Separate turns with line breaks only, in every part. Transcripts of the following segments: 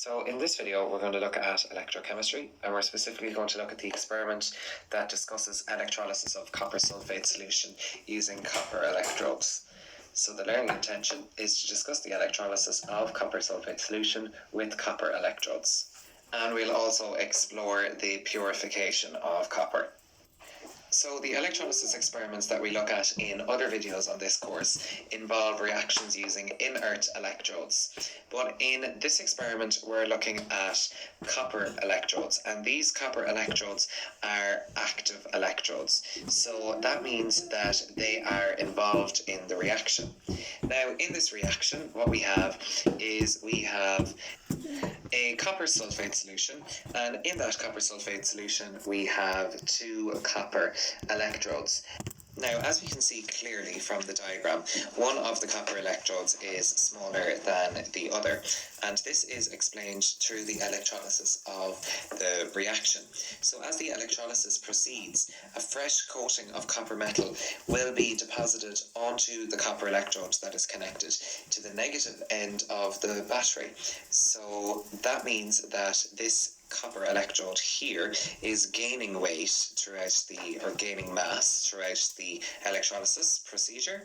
So in this video we're going to look at electrochemistry, and we're specifically going to look at the experiment that discusses electrolysis of copper sulfate solution using copper electrodes. So the learning intention is to discuss the electrolysis of copper sulfate solution with copper electrodes. And we'll also explore the purification of copper. So the electrolysis experiments that we look at in other videos on this course involve reactions using inert electrodes. But in this experiment we're looking at copper electrodes, and these copper electrodes are active electrodes. So that means that they are involved in the reaction. Now in this reaction what we have is a copper sulfate solution, and in that copper sulfate solution we have two copper electrodes. Now, as we can see clearly from the diagram, one of the copper electrodes is smaller than the other, and this is explained through the electrolysis of the reaction. So as the electrolysis proceeds, a fresh coating of copper metal will be deposited onto the copper electrode that is connected to the negative end of the battery. So that means that this copper electrode here is gaining weight gaining mass throughout the electrolysis procedure,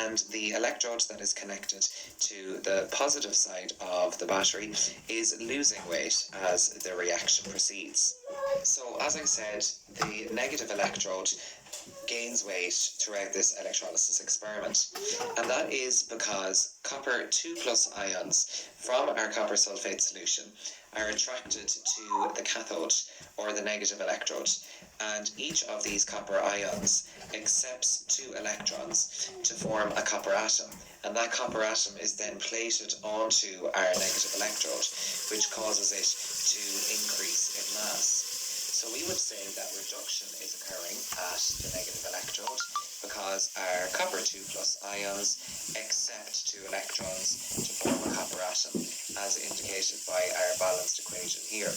and the electrode that is connected to the positive side of the battery is losing weight as the reaction proceeds. So as I said, the negative electrode gains weight throughout this electrolysis experiment, and that is because copper 2+ ions from our copper sulfate solution are attracted to the cathode, or the negative electrode, and each of these copper ions accepts 2 electrons to form a copper atom, and that copper atom is then plated onto our negative electrode, which causes it to increase in mass. So we would say that reduction is occurring at the negative electrode because our copper 2+ ions accept 2 electrons to form a copper atom, as indicated by our balanced equation here.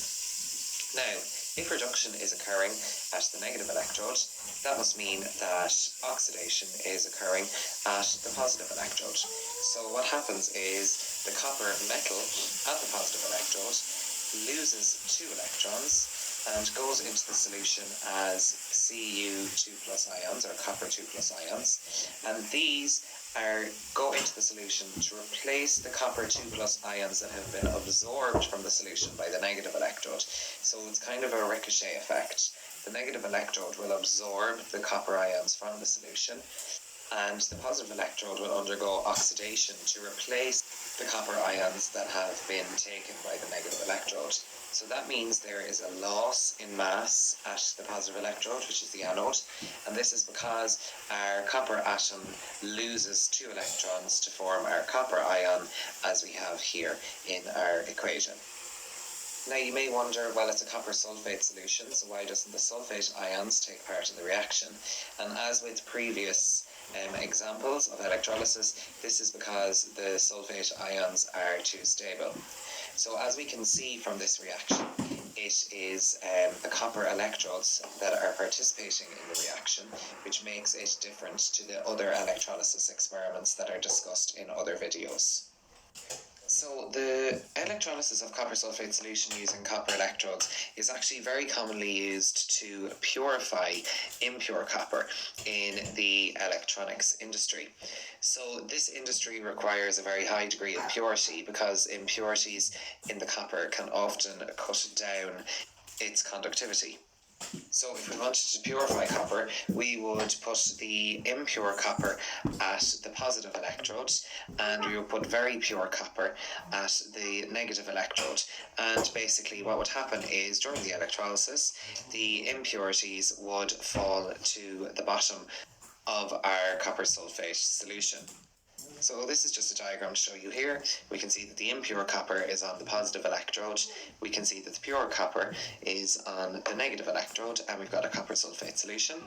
Now, if reduction is occurring at the negative electrode, that must mean that oxidation is occurring at the positive electrode. So what happens is the copper metal at the positive electrode loses 2 electrons and goes into the solution as Cu2+ ions, or copper 2+ ions, and these go into the solution to replace the copper 2+ ions that have been absorbed from the solution by the negative electrode. So it's kind of a ricochet effect. The negative electrode will absorb the copper ions from the solution, and the positive electrode will undergo oxidation to replace the copper ions that have been taken by the negative electrode. So that means there is a loss in mass at the positive electrode, which is the anode, and this is because our copper atom loses 2 electrons to form our copper ion, as we have here in our equation. Now you may wonder, well, it's a copper sulfate solution, so why doesn't the sulfate ions take part in the reaction? And as with previous examples of electrolysis, this is because the sulfate ions are too stable. So as we can see from this reaction, it is the copper electrodes that are participating in the reaction, which makes it different to the other electrolysis experiments that are discussed in other videos. So the electrolysis of copper sulfate solution using copper electrodes is actually very commonly used to purify impure copper in the electronics industry. So this industry requires a very high degree of purity because impurities in the copper can often cut down its conductivity. So if we wanted to purify copper, we would put the impure copper at the positive electrode, and we would put very pure copper at the negative electrode. And basically what would happen is, during the electrolysis, the impurities would fall to the bottom of our copper sulfate solution. So this is just a diagram to show you here. We can see that the impure copper is on the positive electrode. We can see that the pure copper is on the negative electrode, and we've got a copper sulfate solution.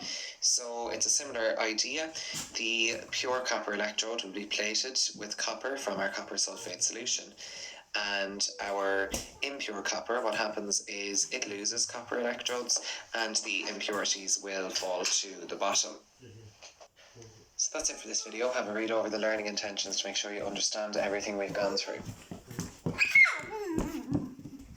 So it's a similar idea. The pure copper electrode will be plated with copper from our copper sulfate solution. And our impure copper, what happens is it loses copper electrodes, and the impurities will fall to the bottom. So that's it for this video. Have a read over the learning intentions to make sure you understand everything we've gone through.